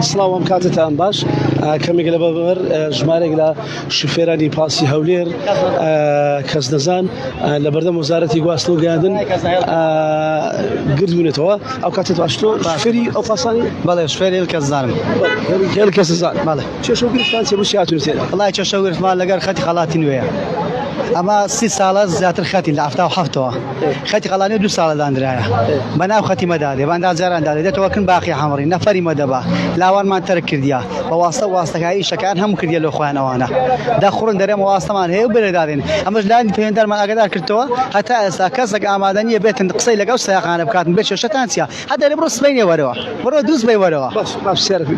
سڵاوم کاتتان باش کەمێک لە بەبەر ژمارێک لە شوفێرانی پاسی هەولێر کەس دەزان لە بەردەم وەزارەتی گواستن و گەیاندن گردبوونێتەوە ئەو کاتت باشتۆ شوفێری ئەو پاسانی بەڵێ شوفێری کەس زانم هێڵ کەس دەزان بەڵێ چێشە و گرفتان چێ بۆچی هاتوون تێدا وڵای چێشە و گرفتمان لەگەر خەتی خەڵاتی نوێیە ئەمە 30 ساڵە زیاتر خەتی لە 77ەوە خەتی خەڵانی 2 ساڵە دانرایە بەناو خەتی مەدادێ بەندا جاران دادێ دێتەوە کن باقی حەمڕی نەفەری مەدەبا لاوانمان تەرک کردیا بە واستە واستەکایی شەکان هەموو کردیە لە خۆیانەوەوانە داخڕن دەرێمە واستەمان هەیە و بەرەدادێن ئەمەش لانی پەیوەندیدارمان ئاگادار کردەوە هەتا ئێستا کەسێک ئامادە نییە بێتن قسەی لەگەڵ سایقانە بکاتن بێت کێشەتان چییە هەتا لێ بڕۆ سبەینێ وەرەوە بڕۆ دووس بەی وەرەوە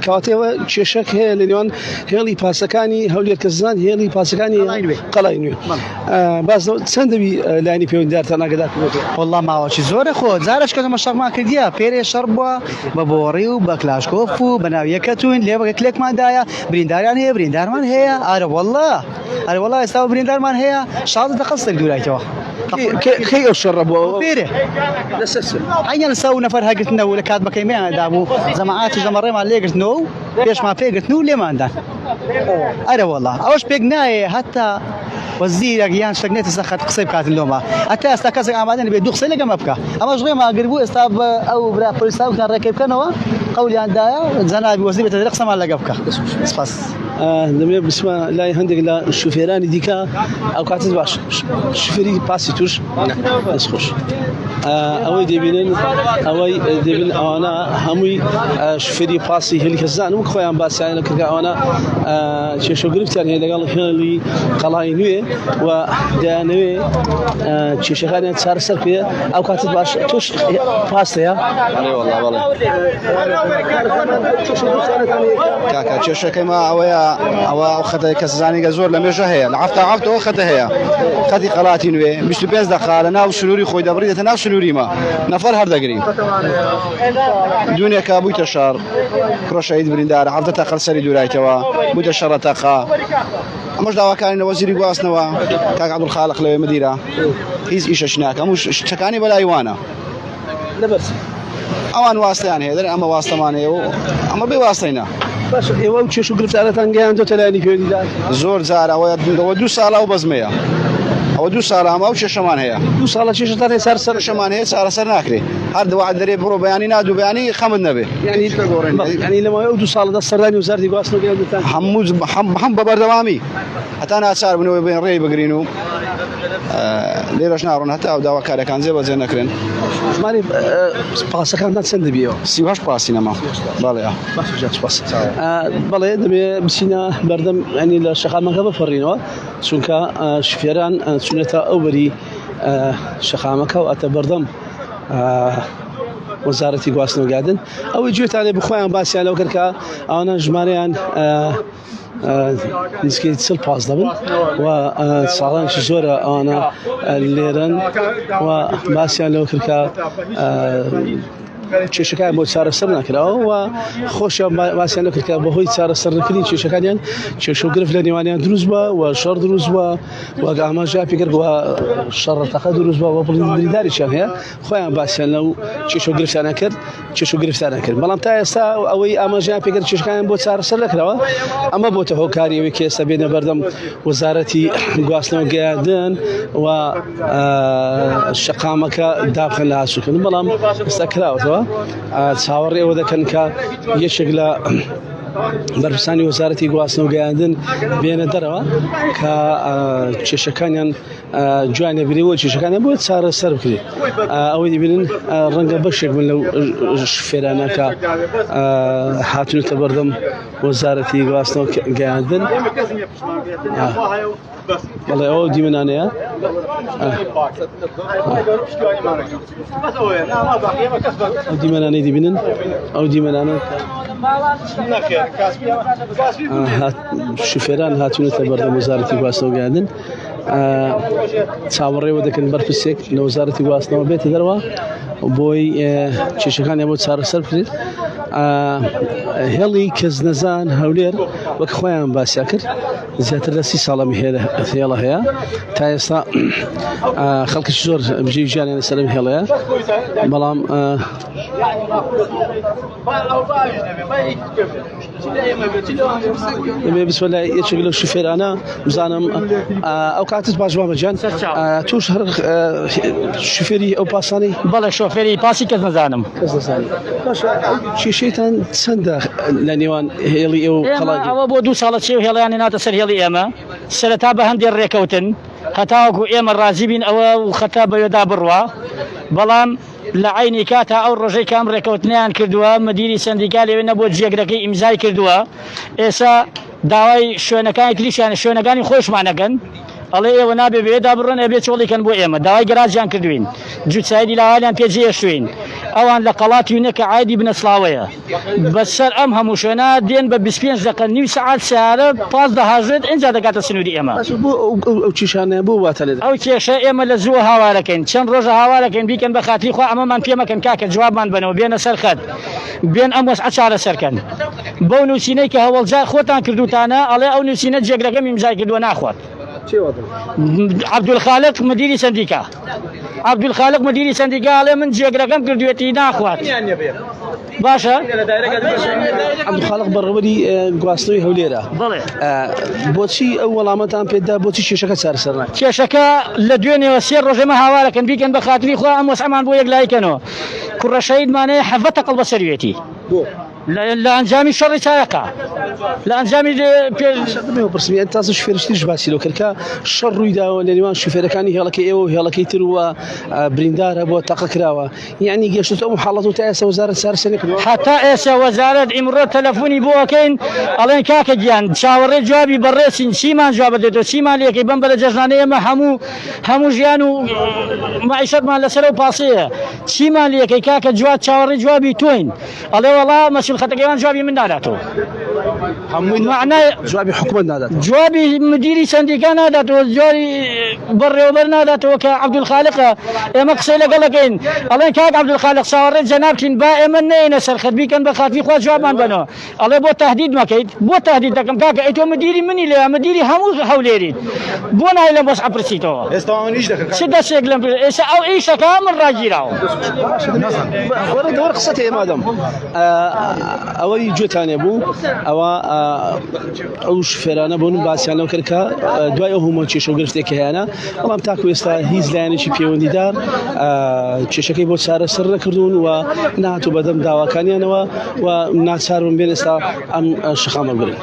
کەواتەوە کێشەک هەیە لە نێوان هێڵی پاسەکانی هەولێر کەسزان هێڵی پاسەکانی قەڵای نوێ باز چەندەوی لانی پەیوەندیدارتان ئاگادار کردوێتەوە وەڵڵا ماوەکی زۆرە خۆ جارش کەمە شەڕمان کردیە پێرێ شەڕ بووە بە بۆڕی و بە کلاشکۆف و بەناو یەکەتون لێ بەگە کلێکماندایە برینداریان هەیە بریندارمان هەیە ئارە وەڵڵا ئێستا بریندارمان هەیە 16 قەستێک دوورایتەوە خەی ئەو شەڕە بووە پێرێ ئەیان لە ساو نەفەر هەگرتنەوە لە کات بەکەیمیاندا بوو زەماعاتی زەمەڕێمان لێگرتنەوە و پێشمان پێگرتن و لێماندان ئەرە وەڵڵا ئەوەش پێک نایە هەتا وەزیرێک یان شتێک سەخت قسەی بکاتن لۆمە ئەتا ئێستا کەسێک ئامادە نەبێت دوو قسەی لەگەمە بکە ئەمەش ڕێما ئەگەر بوو ئێستا بە ئەو برا پۆلیساوتان ڕێکەی بکەنەوە قەولیاندایە جەنابی وەزیر بێتە دەرێ قسەمان لەگە بکە سپاس دەمێت بسمە لای هەندێک لە شوفێرانی دیکە ئەو کاتت باش شوفێری پاسی توش دەستخۆش ئەوەی دەبینن ئەوەی دەبین ئەوانە هەمووی شوفێری پاسی هێڵی کەسزان وەک خۆیان باسییان لە کردکە ئەوانە کێشە و گرفتیان هەیە لەگەڵ هێڵی قەڵای نوێ و دەیانەوێ کێشەکانیان چارەسەر پێ ئەو کاتت باش تۆش پاستەیە کاکە کێشەکەیمە ئەوەیە ئەوە ئەو خەتە کەسزانیگە زۆر لە مێژە هەیە لە هەفتەوە خەتە هەیە خەتی قەڵاتی نوێ 25 دقا لە ناو سنووری خۆی دەبڕیدێتە ناو سنووریمە نەفەر هەردەگرین دوونێکە بوویتە شار کڕۆشەید بریندارە 7 تاقە سەری دوورایتەوە بوویتە شەڕە تاقا ئەمەش داواکارینە وەزیری گواستنەوە کاک عەبدولخالق لەوێ مدیرە هیچ ئیشەش ناکە هەموو شتەکانی بەلای وانە ئەوان واستەیان هەیە دەرێ ئەمە واستەمان هەیە و ئەمە بێ واستەینە باش ئێوە و کێش و گرفتارەتان گەیاندۆتە لایەنی پەیوەندیدار زۆر جار ئەوە 2 ساڵە و بەزمەیە ئەوە 2 ساڵە ئەمە و کێشەمان هەیە 2 ساڵە کێشتان هەیە سەر شەمان هەیە چارەسەر ناکرێ هەر دەوعد دەرێ بڕۆ بەیانی نادوو بەیانی خەمت نەبێ ینی لەماوەی ئەو 2 ساڵەدا سەردانی وزارەتی گواستن و گەیاندتان هەم بە بەردەوامی هەتا ناچار بنەوەی بێن ڕێی بگرین و لێرەش ناڕۆن هەتا ئەو داواکارەکان جێبەجێ نەکرێن ژماری پاسەکانتان چەند دەبیەوە 38 پاسی نەما بەڵێ بەڵێ دەبێ بچینە بەردەم ئەنی لە شەقامەکە بفەڕینەوە چونکە شوفێران چونێتە ئەو بەری شەقامەکە و ئەتە بەردەم وەزارەتی گواستن و گەیاندن ئەوەی گوێتان لێ بخۆیان باسییان لەو کردکە ئەوانە ژمارەیان نزیکەی 40 دەبن و ساڵانشی زۆرە ئەوانە لێرەن و باسییان لەو کردکە کێشەکان بۆ چارەسەر نکراوە و خۆشیان باسییان لە کردکە بەهۆی چارەسەرکردنی کێشەکانیان کێشە و گرفت لە نێوانیان دروست بووە و شەڕ دروست بووە وەک ئاماژە پێکرد بووە شەڕەتەقە دروست بووە بە برینداریشیان هەیە خۆیان باسییان لەو کێشە و گرفتیانە کرد کێشە و گرفتیانە کرد بەڵام تا ئێستا ئەوەی ئاماژیان پێکرد کێشەکانیان بۆ چارەسەر نکراوە ئەمە بۆتە هۆکاری ئەوەی کە ئێستا بێنە بەردەم وەزارەتی گواستن و گەیاندن و شەقامەکە دابخەن لە هاسووکردن بەڵام ئێستا کراوەتەوە چاوەڕێ ئەوە دەکەن کە یەکێک لە بەرپرسانی وەزارەتی گواستن و گەیاندن بێنە دەرەوە کە کێشەکانیان جوانە بریەوە کێشەکانیان بۆ چارەسەر بکرێت ئەوەی دەبینن ڕەنگە بەشێک من لەو شوفێرانە کە هاتوونەتە بەردەم وەزارەتی گواستن و گەیاندن بەڵێ ئەوە دیمەنانەیە ئەو دیمەنانەی دەبینن ئەو دیمەنانە شوفێران هاتوونەتە بەردەم وەزارەتی گواستن و گەیاندن چاوەڕێوە دەکەن بەرپرسێک لە وەزارەتی گواستنەوە بێتە دەرەوە بۆی کێشەکانیان بۆ چارەسەر بکرێت هێڵی کەس نەزان هەولێر وەک خۆیان باسییا کرد زیاتر لە 30 ساڵەمی هێڵە هەیە تا ئێستا خەڵکیش زۆر بژێ ژیانیان لەسەر ئەم هێڵەیە بەڵام بالنسبه لي يشغل الشوفير انا بزانم او كاتب باجوا مجان تو شهر شوفيري او باساني بەڵێ شۆفێری پاسی کەس نەزانم شيشيتان تسندا لنيوان هيلي او قلاقي ئەوە بۆ 2 ساڵە چێ و هێڵیانی ناتە سەر هێڵی ئێمە سەرەتا بە هەندێک ڕێکەوتن هەتاوەکو ئێمە ڕازی بین ئەوە و خەتا بەوێدا بڕوە بەڵام لە عینی کاتا ئەو ڕۆژەی کام ڕێکەوتنیان کردووە مدیری سندیکا لەوێ نەبووە جێگرەکەی ئیمزای کردووە ئێستا داوای شوێنەکانی تریشیان شوێنەکانی خۆشمانەکەن ئەڵێ ئێوە نابێ بێدا بڕن ئەبێ چۆڵیکەن بۆ ئێمە داوای گەراجیان کردوین جوتسایدی لاوالیان پێجێشتوین ئەوان لە قەڵاتی ونەکە عایدی بنە سڵاوەیە بەسەر ئەم هەموو شوێنە دێن بە 25 دقە نیو سەعات سیارە پاس دەهاژێت ئینجا دەگاتە سنووری ئێمە او چیشانه بو واتل ئەو کێشە ئێمە لە زووە هاوارەکەین چەند ڕۆژە هاوارەکەین بیکەن بە خاتری خوا ئەمەمان پێمەکەن کاکە جوابمان بنەوە بێنە سەر خەت بێن ئەم وەسعە چارە سەرکەن بەو نووسینەی کە هەوڵجار خۆتان کردوتانە ئەڵێ ئەو نووسینە جێگرەکەم ئیمزای کردووە ناخوات عبدولخالق مدیری سندیکا عبدولخالق مدیری سندیکا ئەڵێ من جێگرەکەم کردوێتی ناخوات باشە عبدولخالق بەڕێوەری گواستنەوەی هەولێرە بڵێ بۆچی ئەو وەڵامەتان پێدا بۆچی کێشەکە چارەسەر ناکرێت کێشەکە لە دوێنێەوە 3 ڕۆژەمە هاوارەکەن بیکەن بە خاتری خوا ئەم وەسعەمان بۆ یەک لایکەنەوە کوڕە شەهیدمانەیە 17 قەڵ بەسەروێتی لە ئەنجامی شەڕی چایەقا لە ئەنجامی پرسیان تازە شوفێرشتیش باسی لەو کردکە شەڕ ڕووی داوە لە نێوان شوفێرەکانی هێڵەکەی ئێوە و هێڵەکەی تر وە بریندارە بۆ تەقە کراوە یعنی گەشتە ئەو حاڵەت و تا ئێستا وەزارەت چارەسەر نەکردووە حتا ئێستا وەزارەت ئیمڕۆ تەلەفۆنی بۆکەین ئەڵێن کاکە گیان چاوەڕێ جوابی بەڕێسین چیمان جواب دێتەوە چیمان لێکەی بەم بەرە جەژنانەیە ئێمە هەموو ژیان و معیشەتمان لەسەر و پاسەیە چیمان لێکەی کاکە جواب چاوەڕێ جوابی تۆین ئەڵێ وەڵا مەسئول خەتەکەیان جوابی من ناداتەوە معنای جوابی حکومت نادات جوابی مدیری سندیکا ناداتەوە جوابی بەڕێوەبەر ناداتەوە کە عەبدولخالقە ئێمە قسەی لەگەڵەکەین ئەڵێن کاک عەبدولخالق چاوەڕێ جەنابتین با ئێمە نەینە سەر خەت بیکەن بە خاتری خوا جوابمان بنەوە ئەڵێ بۆ تهدید مەکەیت بۆ تهدید دەکەم کاکە ئەی تۆ مدیری منی لێ مدیری هەموو هەولێریت بۆ نای لەم بەس ئەپرسیتەوە چ دەستێک لەم ئێستا ئەو ئیشەکە من ڕاگیراوە وەرە قسەتی ئێمادەم ئەوەی گوێتانێ بوو ئەوە ئەو شوفێرانە بوون باسییان لەو کردکە دوای ئەو هەموو کێشە و گرفتێکی هەیەە بەڵام تاکو ئێستا هیچ لایەنێکی پەیوەندیدار کێشەکەی بۆ چارەسەر نەکردوون و نهاتوو بەدەم داواکانیانەوە و ناچارم بێن ئێستا ئەم شەخامە بگرن.